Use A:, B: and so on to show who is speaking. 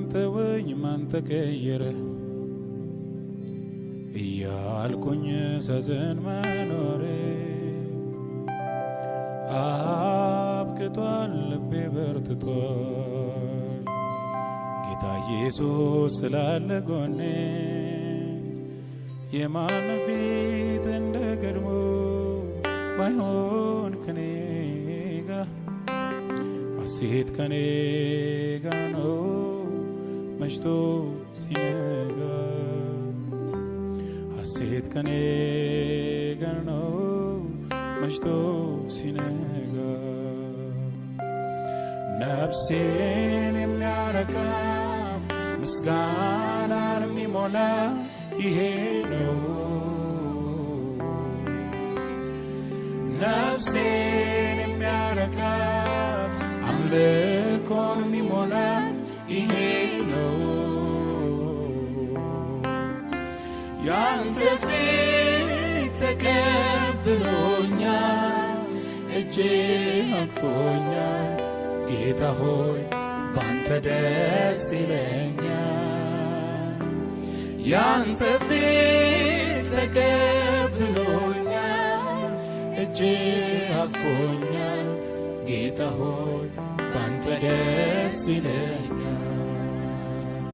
A: ማንተወኝ ማንተቀየረ እያልኩኝ ሳዝን መኖሬ አብቅቷል ልቤ በርትቷል ጌታ ኢየሱስ ስላለ ጎኔ የማን ፊት እንደ ቀድሞ ባይሆን ከኔ ጋር ሐሴት ከኔ ጋር ነው መሽቶ ሲነጋ ሐሴት ከኔ ጋር ነው መሽቶ ሲነጋ ነፍሴን የሚያረካ ምስጋናን የሚሞላ ይሄ ነው ነፍሴን የሚያረካ አምልኮን የሚሞላት ይሄ ነው ያንተ ፊት ተቀብሎኛል እጅህ አቅፎኛል ጌታ ሆይ ባንተ ደስ ይለኛል ያንተ ፊት ተቀብሎኛል እጅህ አቅፎኛል ጌታ ሆይ ባንተ ደስ ይለኛል